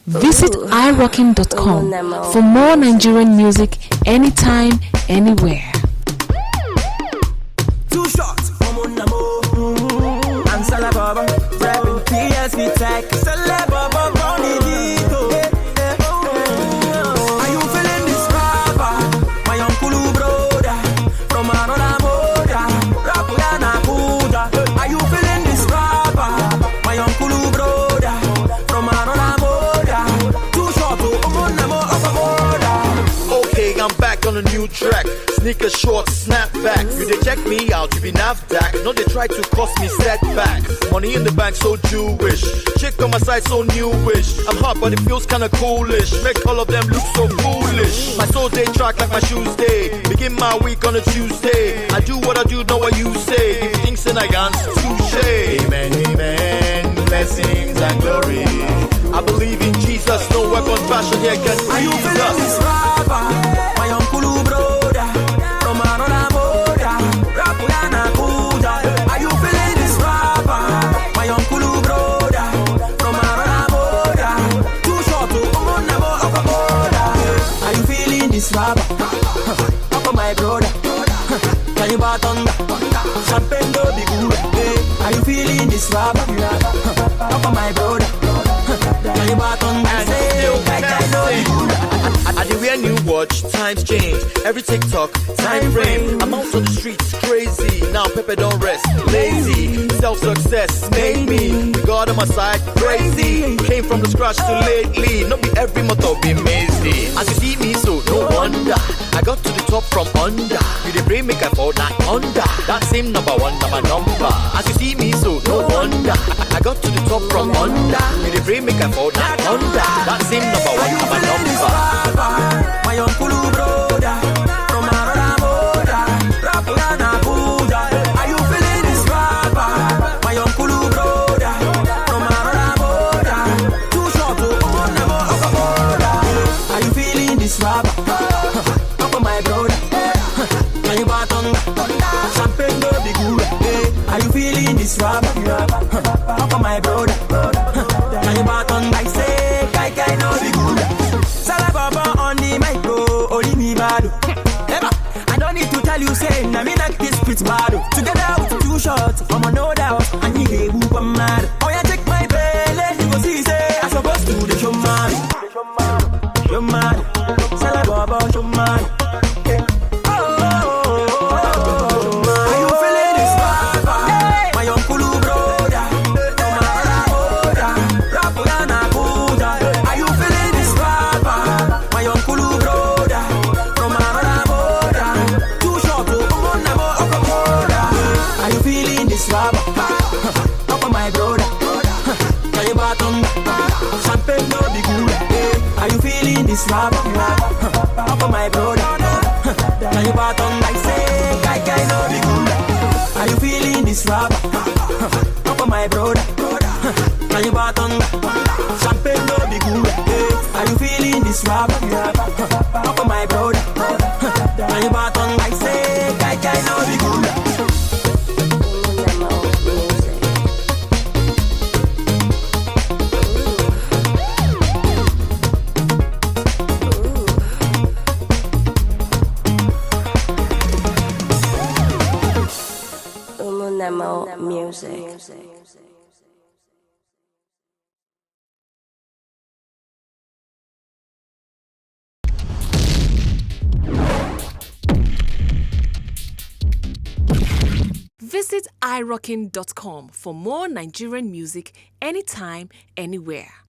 Visit irocking.com for more Nigerian music anytime, anywhere. 2Shotz, and Selebobo, rapping PSV tech, Selebobo, Bonito. Are you feeling this rapper? My uncle brother, from another mother, Rapulana Buddha. Are you feeling this rapper? My uncle brother, from another mother, 2Shotz, Okay, I'm back on a new track. Sneaker shorts, snapbacks. You they check me out, you be NAFDAC. No, they try to cost me setback. Money in the bank, so Jewish. Chick on my side, so newish. I'm hot, but it feels kinda coolish. Make all of them look so foolish. My soul day track like my shoes day. Begin my week on a Tuesday. I do what I do, know what you say. If you think sin I can, touche. Amen, amen. Blessings and glory. I believe in Jesus, no weapon fashion here can Are you feeling this Jesus. rapper? My uncle brother, from another mother, Rapulana Buddha. Are you feeling this rapper? My uncle brother, from another mother, 2Shotz, Are you feeling this rapper? Up on my brother, can you bat on that? Champagne go be good. Are you feeling this rapper? Up on my brother, can you bat on that? I do wear new watch, times change. Every TikTok, time frame. I'm out on the streets, crazy. Now Pepe don't rest, lazy. Self-success made me. God on my side, crazy. Came from the scratch to lately. Not be every month I'll be amazing. As you see me, so no wonder. I got to the top from under. You the brain make I fall not under. That same number one, my number. As you see me, so no wonder. I got to the top from under. You the brain make I fall not under. That same number one, my number. My uncle brother, from another mother, Rapulana Buddha. Are you feeling this rapper? My uncle brother, from another mother, 2Shotz, Are you feeling this rapper? Up on my brother, can you bat on that? Champagne go be good. Are you feeling this rapper? Up on my brother, can you bat on that? I say, I know be good. Selebobo on the micro, only me bad. I don't need to tell you, say, I mean like this split bad. Together with 2Shotz, I'm a no doubt, and you get whoop, I'm mad. Oh, yeah, take my belly, you go see, say, I'm supposed to the show man. Show man, Selebobo, show man. Are you feeling this rapper? My uncle brother, from another mother, Rapulana Buddha. Are you feeling this rapper? My uncle brother, from another mother, 2Shotz, Are you feeling this rapper? Up on my brother, can you bat on that? Champagne no be good. Are you feeling this rapper? Up on my brother, can you bat on that? I say, I no be good. Are you feeling this rapper? Up on my brother, can you bat on that? Champagne no be good. Are you feeling this rapper? Up on my brother, can you bat on that? I say, I no be good. Music. Visit irocking.com for more Nigerian music anytime, anywhere.